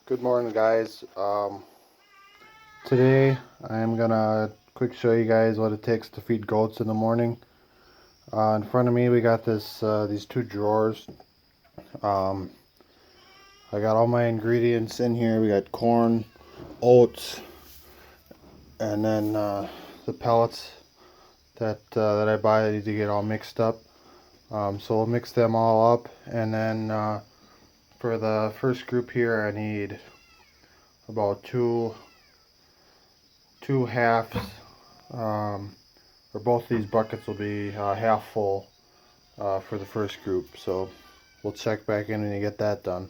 Good morning, guys. Today I'm gonna quick show you guys what it takes to feed goats in the morning. In front of me we got these two drawers. Um, I got all my ingredients in here. We got corn, oats, and then the pellets that I buy. I need to get all mixed up. So we'll mix them all up, and then for the first group here, I need about two halves. For both these buckets will be half full for the first group. So we'll check back in when you get that done.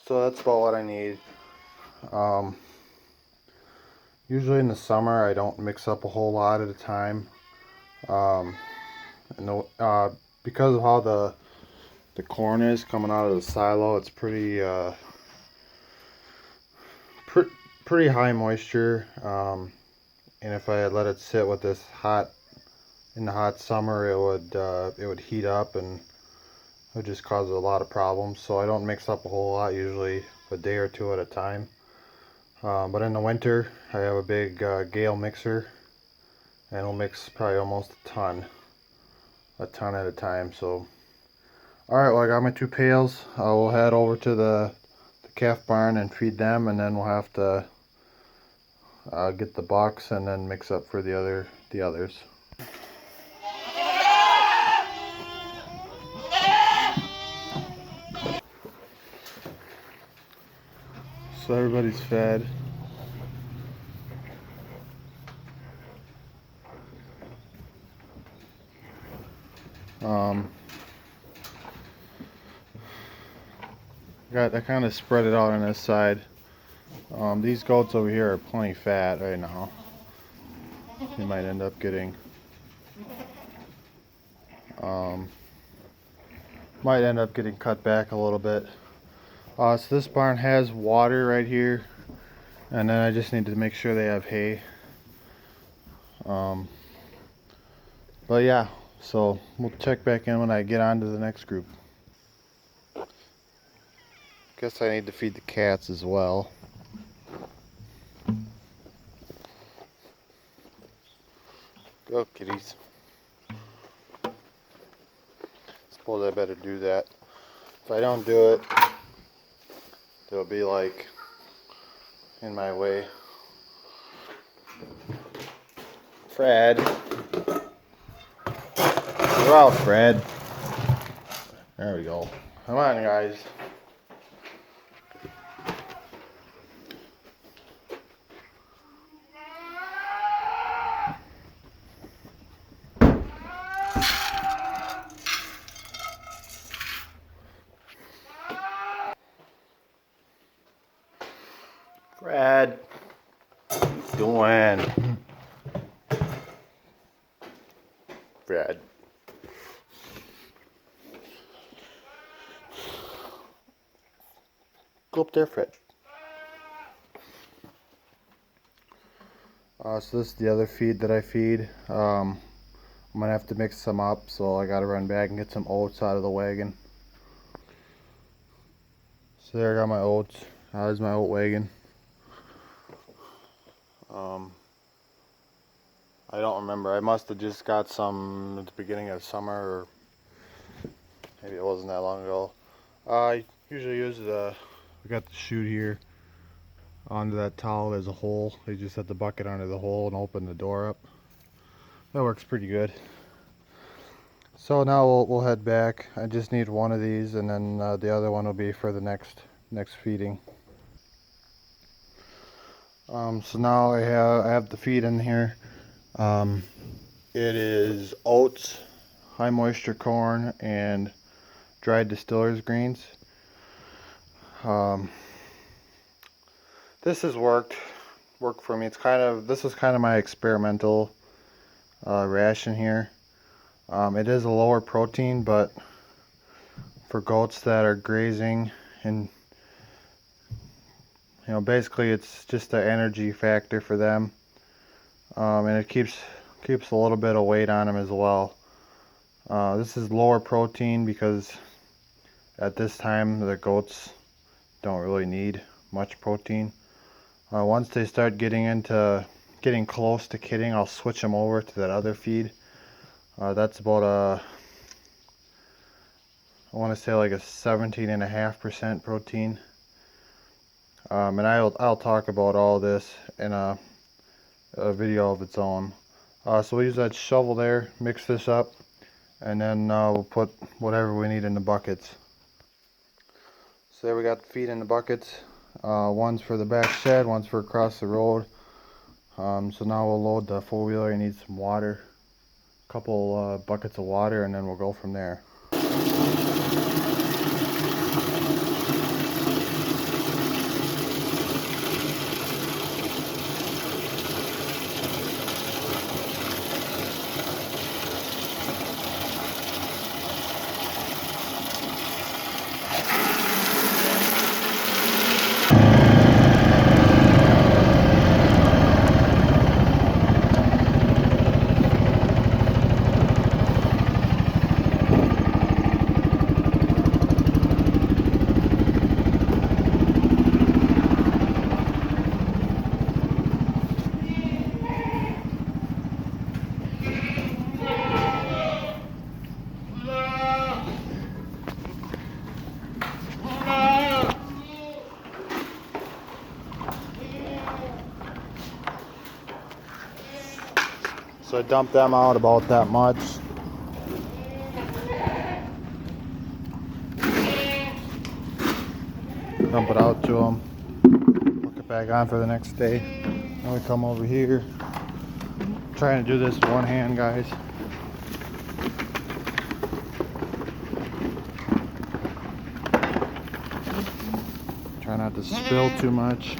So that's about what I need. Um, Usually in the summer I don't mix up a whole lot at a time. Um, and because of how the corn is coming out of the silo, it's pretty high moisture. And if I let it sit with this in the hot summer, it would heat up and it would just cause a lot of problems. So I don't mix up a whole lot, usually a day or two at a time. But in the winter, I have a big Gale mixer, and it'll mix probably almost a ton at a time. So, all right, well, I got my two pails. We'll head over to the calf barn and feed them, and then we'll have to get the bucks and then mix up for the others. So everybody's fed. Um, I kind of spread it out on this side. These goats over here are plenty fat right now. You might end up getting um, cut back a little bit. So this barn has water right here, and then I just need to make sure they have hay. But yeah, so we'll check back in when I get on to the next group. Guess I need to feed the cats as well. Go, kitties. Suppose I better do that. If I don't do it, they'll be like in my way. Fred. You're out, Fred. There we go. Come on, guys. Fred. What you doing? Fred. Go up there, Fred. So this is the other feed that I feed. I'm gonna have to mix some up, so I gotta run back and get some oats out of the wagon. So there I got my oats. There's my oat wagon. I don't remember. I must have just got some at the beginning of summer, or maybe it wasn't that long ago. I usually use we got the chute here. Onto that towel there's a hole. You just set the bucket under the hole and open the door up. That works pretty good. So now we'll head back. I just need one of these, and then the other one will be for the next feeding. So now I have the feed in here. It is oats, high moisture corn, and dried distillers greens. This has worked for me. This is kind of my experimental ration here. It is a lower protein, but for goats that are grazing and You know, basically it's just the energy factor for them, and it keeps a little bit of weight on them as well. This is lower protein because at this time the goats don't really need much protein. Once they start getting close to kidding, I'll switch them over to that other feed. That's about I want to say like a 17.5% protein. And I'll talk about all this in a video of its own. So we'll use that shovel there, mix this up, and then we'll put whatever we need in the buckets. So there we got the feed in the buckets. One's for the back shed, one's for across the road. So now we'll load the four-wheeler. You need some water, a couple buckets of water, and then we'll go from there. So I dumped them out about that much. Dump it out to them. Hook it back on for the next day. Then we come over here. I'm trying to do this with one hand, guys. Try not to spill too much.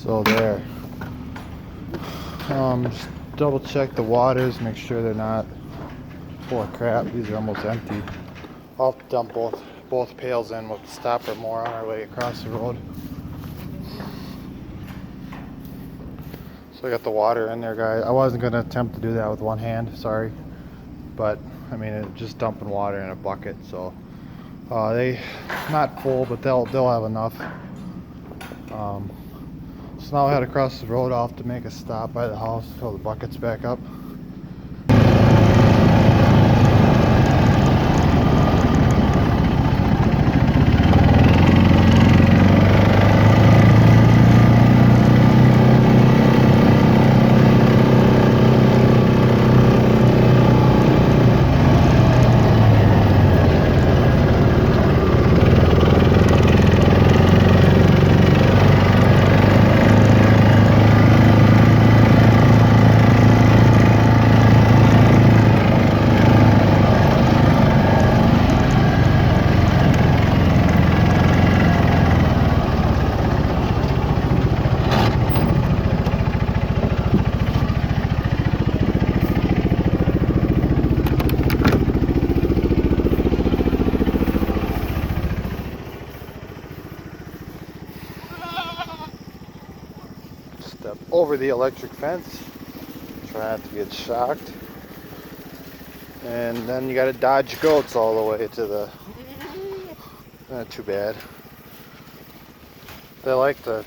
So there. Just double check the waters, make sure they're not full of crap. These are almost empty. I'll dump both pails in. We'll stop for more on our way across the road. So I got the water in there, guys. I wasn't gonna attempt to do that with one hand, sorry. But I mean, it's just dumping water in a bucket. So they not full, but they'll have enough. So now I head across the road. I'll have to make a stop by the house, fill the buckets back up. Step over the electric fence, try not to get shocked, and then you got to dodge goats all the way to the, not too bad. They like to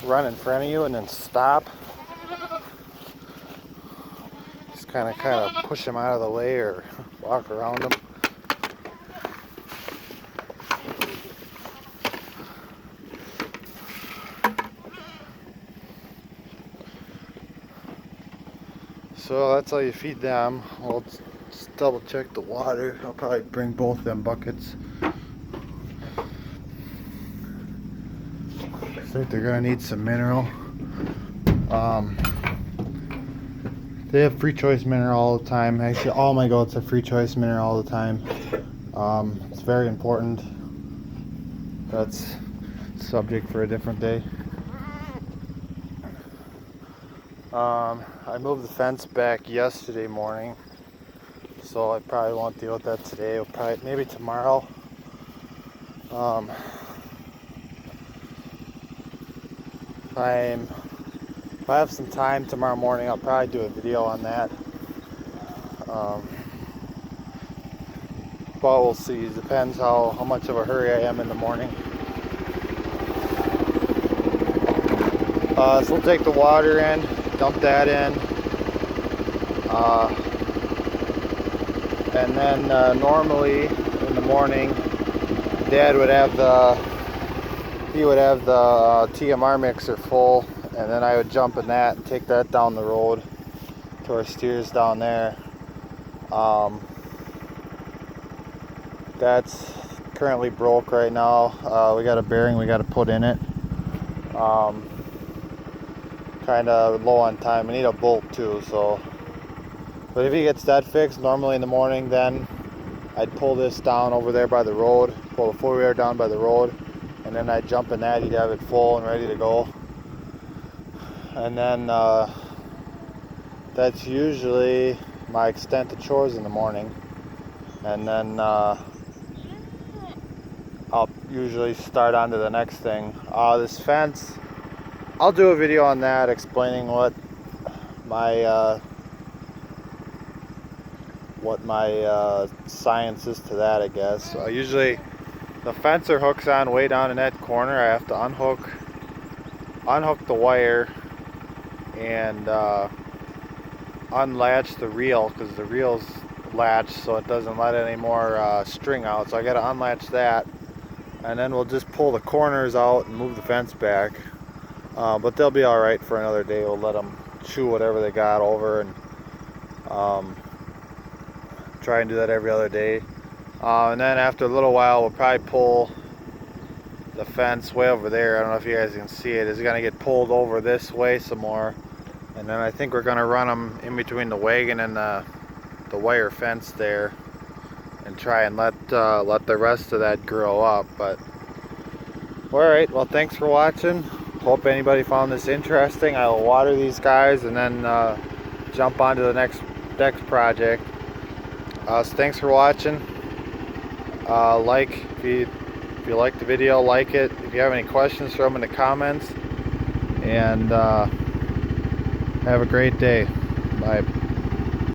run in front of you and then stop. Just kind of push them out of the way or walk around them. So that's how you feed them. We'll just double check the water. I'll probably bring both them buckets. I think they're gonna need some mineral. They have free choice mineral all the time. Actually, all my goats have free choice mineral all the time. It's very important. That's subject for a different day. I moved the fence back yesterday morning, so I probably won't deal with that today. It'll probably maybe tomorrow. If I have some time tomorrow morning, I'll probably do a video on that. But we'll see. It depends how much of a hurry I am in the morning. So we'll take the water in, dump that in, and then normally in the morning, Dad would have the TMR mixer full, and then I would jump in that and take that down the road to our steers down there. That's currently broke right now. We got a bearing we got to put in it. Kind of low on time. I need a bolt too, so. But if he gets that fixed, normally in the morning, then I'd pull this down over there by the road, pull the four-wheeler down by the road, and then I'd jump in that. He'd have it full and ready to go. And then that's usually my extent of chores in the morning. And then I'll usually start on to the next thing. This fence, I'll do a video on that explaining what my science is to that, I guess. Usually the fencer hooks on way down in that corner. I have to unhook the wire and unlatch the reel, because the reel's latched so it doesn't let any more string out. So I got to unlatch that, and then we'll just pull the corners out and move the fence back. But they'll be all right for another day. We'll let them chew whatever they got over, and try and do that every other day. And then after a little while, we'll probably pull the fence way over there. I don't know if you guys can see it. It's going to get pulled over this way some more. And then I think we're going to run them in between the wagon and the wire fence there, and try and let the rest of that grow up. But alright, well, thanks for watching. Hope anybody found this interesting. I will water these guys and then jump on to the next project. So thanks for watching. If you like the video, like it. If you have any questions, throw them in the comments. And have a great day. Bye.